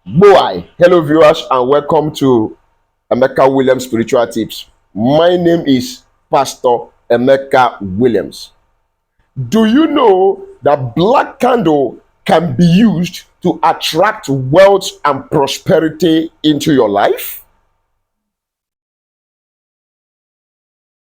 Boy, hello viewers and welcome to Emeka Williams Spiritual Tips. My name is Pastor Emeka Williams. Do you know that black candle can be used to attract wealth and prosperity into your life?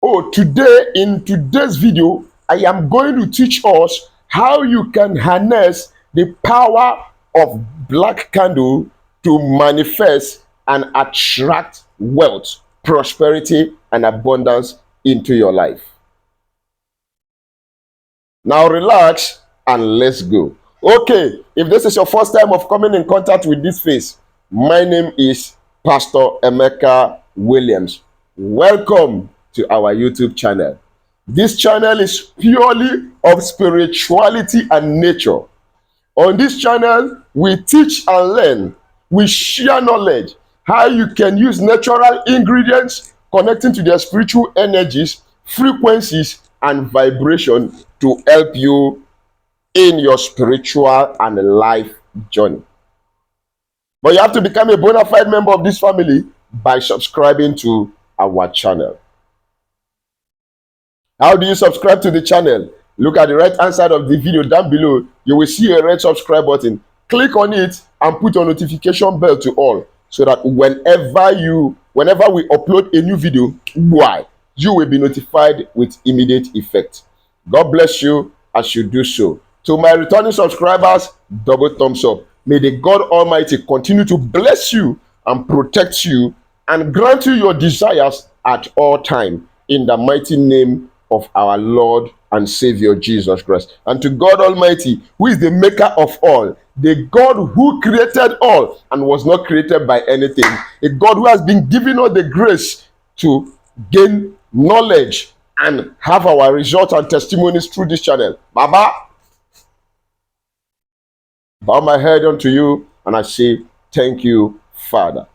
In today's video, I am going to teach us how you can harness the power of black candle to manifest and attract wealth, prosperity, and abundance into your life. Now relax and let's go. Okay, if this is your first time of coming in contact with this face, my name is Pastor Emeka Williams. Welcome to our YouTube channel. This channel is purely of spirituality and nature. On this channel, we teach and learn. We share knowledge, how you can use natural ingredients connecting to their spiritual energies, frequencies, and vibration to help you in your spiritual and life journey. But you have to become a bona fide member of this family by subscribing to our channel. How do you subscribe to the channel? Look at the right hand side of the video down below. You will see a red subscribe button. Click on it and put your notification bell to all so that whenever we upload a new video, you will be notified with immediate effect. God bless you as you do so. To my returning subscribers, double thumbs up. May the God Almighty continue to bless you and protect you and grant you your desires at all times in the mighty name of our Lord and Savior Jesus Christ. And to God Almighty, who is the maker of all, the God who created all and was not created by anything, a God who has been given us the grace to gain knowledge and have our results and testimonies through this channel. Baba, bow my head unto you and I say, thank you, Father.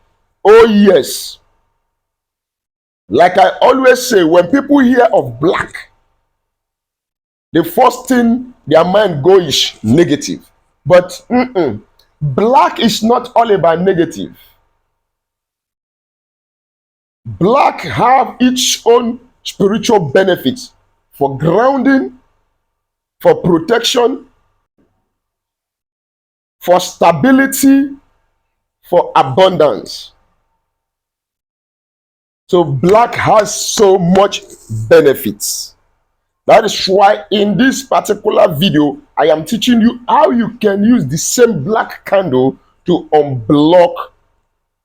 Oh yes, like I always say, when people hear of black, the first thing their mind goes is negative. But black is not all about negative. Black have its own spiritual benefits for grounding, for protection, for stability, for abundance. So black has so much benefits. That is why in this particular video, I am teaching you how you can use the same black candle to unblock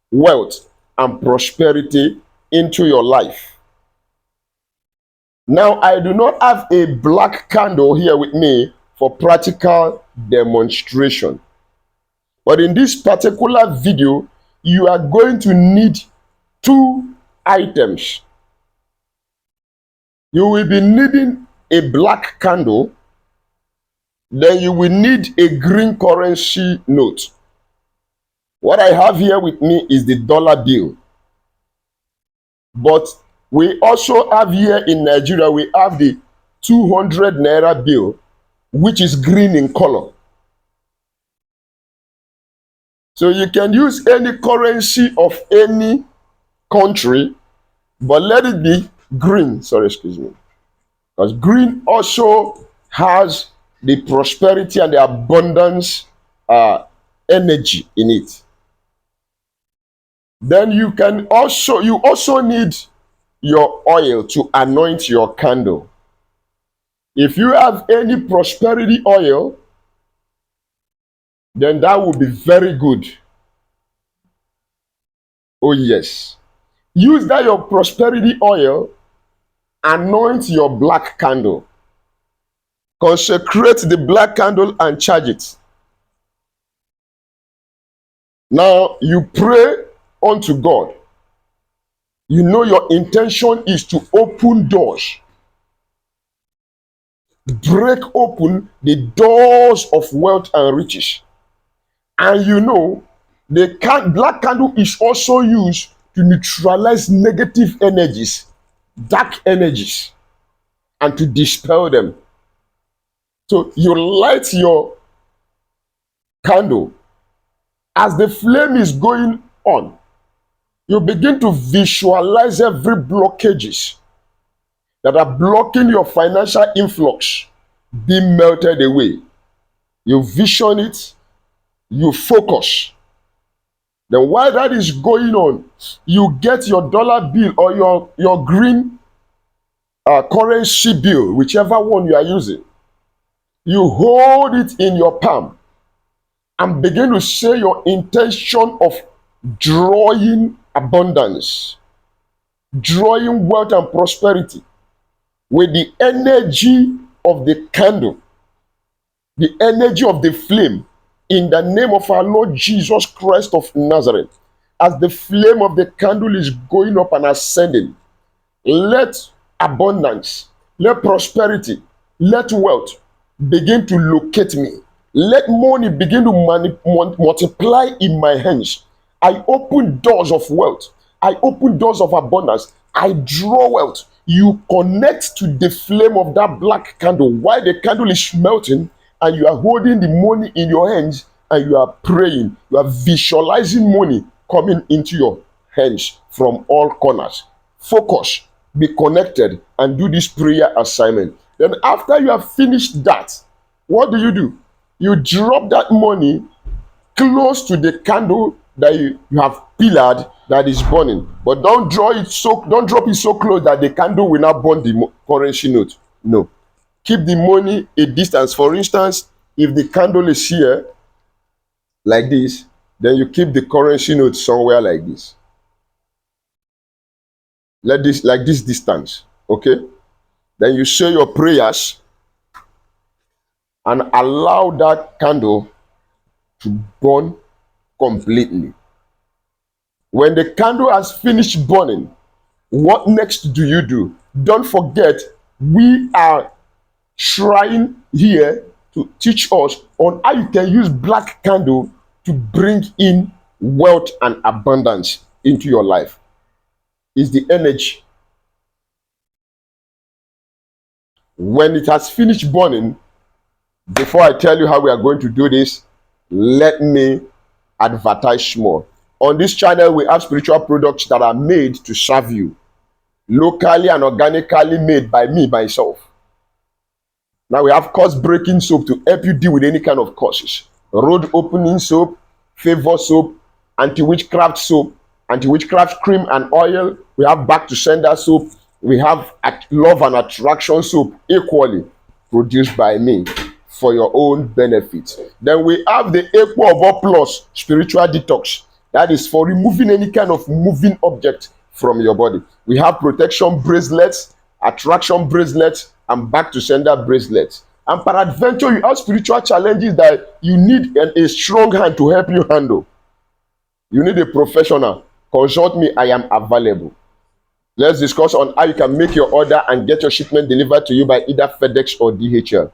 wealth and prosperity into your life. Now, I do not have a black candle here with me for practical demonstration. But in this particular video, you are going to need two items. You will be needing a black candle, then you will need a green currency note. What I have here with me is the dollar bill. But we also have here in Nigeria, we have the 200 naira bill, which is green in color. So you can use any currency of any country, but let it be green. Sorry, excuse me. Because green also has the prosperity and the abundance energy in it. Then you also need your oil to anoint your candle. If you have any prosperity oil, then that will be very good. Oh yes. Use that your prosperity oil, anoint your black candle. Consecrate the black candle and charge it. Now you pray unto God. You know your intention is to open doors. Break open the doors of wealth and riches. And you know, the black candle is also used to neutralize negative energies, dark energies, and to dispel them. So you light your candle As the flame is going on, you begin to visualize every blockages that are blocking your financial influx being melted away. You vision it, you focus. Then while that is going on, you get your dollar bill or your green currency bill, whichever one you are using. You hold it in your palm and begin to say your intention of drawing abundance, drawing wealth and prosperity with the energy of the candle, the energy of the flame, in the name of our Lord Jesus Christ of Nazareth. As the flame of the candle is going up and ascending, let abundance, let prosperity, let wealth begin to locate me. Let money begin to multiply in my hands. I open doors of wealth. I open doors of abundance. I draw wealth. You connect to the flame of that black candle while the candle is melting, and you are holding the money in your hands and you are praying. You are visualizing money coming into your hands from all corners. Focus, be connected, and do this prayer assignment. Then after you have finished that, what do? You drop that money close to the candle that you have pillared that is burning. But don't drop it so close that the candle will not burn the currency note. No. Keep the money a distance. For instance, if the candle is here like this, then you keep the currency note somewhere like this. Let this like this distance. Okay? Then you say your prayers and allow that candle to burn completely. When the candle has finished burning, what next do? Don't forget, we are trying here to teach us on how you can use black candle to bring in wealth and abundance into your life. Is the energy. When it has finished burning, before I tell you how we are going to do this, let me advertise more. On this channel, we have spiritual products that are made to serve you, locally and organically made by me, myself. Now we have curse breaking soap to help you deal with any kind of curses. Road opening soap, favor soap, anti-witchcraft soap, anti-witchcraft cream and oil. We have back to sender soap. We have love and attraction soap, equally produced by me for your own benefit. Then we have the Equal of All Plus spiritual detox. That is for removing any kind of moving object from your body. We have protection bracelets, attraction bracelets, and back to sender bracelets. And peradventure, you have spiritual challenges that you need a strong hand to help you handle. You need a professional. Consult me, I am available. Let's discuss on how you can make your order and get your shipment delivered to you by either FedEx or DHL.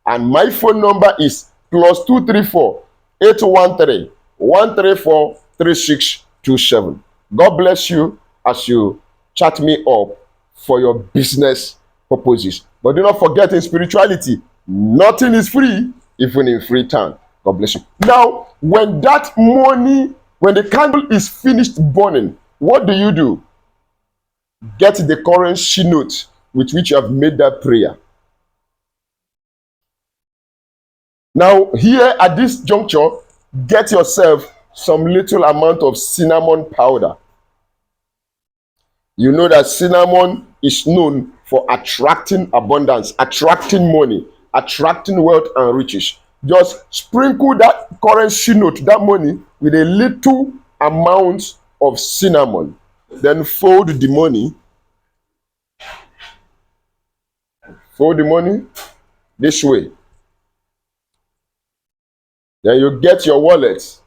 And my phone number is +234 813 134 3627. God bless you as you chat me up for your business purposes. But do not forget, in spirituality, nothing is free, even in free time. God bless you. Now, when that money, when the candle is finished burning, what do? Get the currency note with which you have made that prayer. Now, here at this juncture, get yourself some little amount of cinnamon powder. You know that cinnamon is known for attracting abundance, attracting money, attracting wealth and riches. Just sprinkle that currency note, that money, with a little amount of cinnamon. Then fold the money. Fold the money this way. Then you get your wallet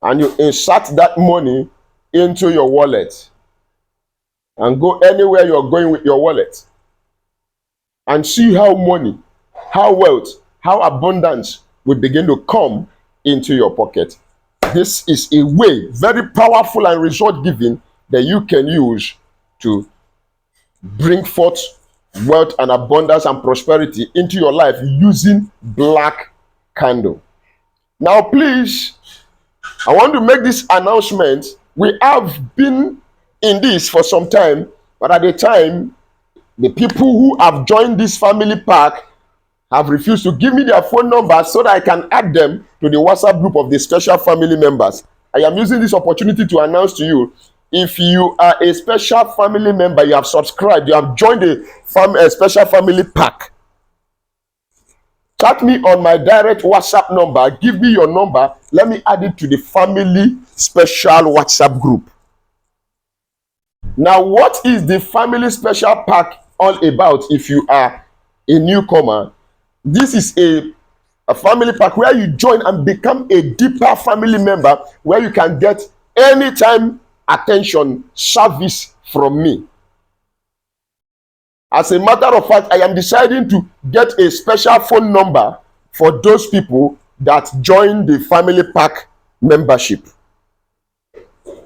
and you insert that money into your wallet and go anywhere you're going with your wallet and see how money, how wealth, how abundance will begin to come into your pocket. This is a way, very powerful and result giving, that you can use to bring forth wealth and abundance and prosperity into your life using black candle. Now, please, I want to make this announcement. We have been in this for some time, but at the time, the people who have joined this family pack have refused to give me their phone numbers so that I can add them to the WhatsApp group of the special family members. I am using this opportunity to announce to you, if you are a special family member, you have subscribed, you have joined a special family pack, chat me on my direct WhatsApp number, give me your number, let me add it to the family special WhatsApp group. Now, what is the family special pack all about if you are a newcomer? This is a family pack where you join and become a deeper family member, where you can get anytime attention service from me. As a matter of fact, I am deciding to get a special phone number for those people that join the family pack membership.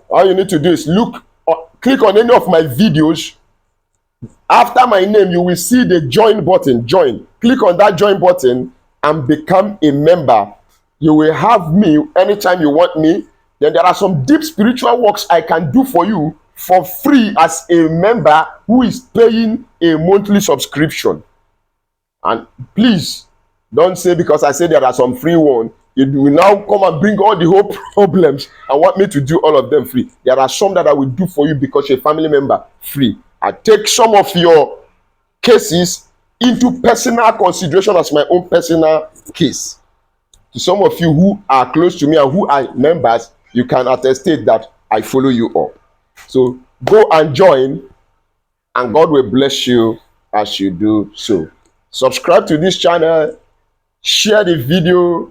All you need to do is click on any of my videos. After my name, you will see the join button. Join. Click on that join button and become a member. You will have me anytime you want me. Then there are some deep spiritual works I can do for you for free as a member who is paying a monthly subscription. And please don't say because I say there are some free ones, you will now come and bring all the whole problems and want me to do all of them free. There are some that I will do for you because you're a family member free. I take some of your cases into personal consideration as my own personal case. To some of you who are close to me and who are members, you can attest that I follow you up. So go and join, and God will bless you as you do so. Subscribe to this channel, share the video,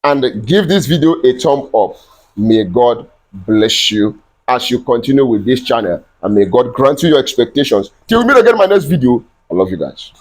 and give this video a thumb up. May God bless you as you continue with this channel, and may God grant you your expectations. Till we meet again in my next video, I love you guys.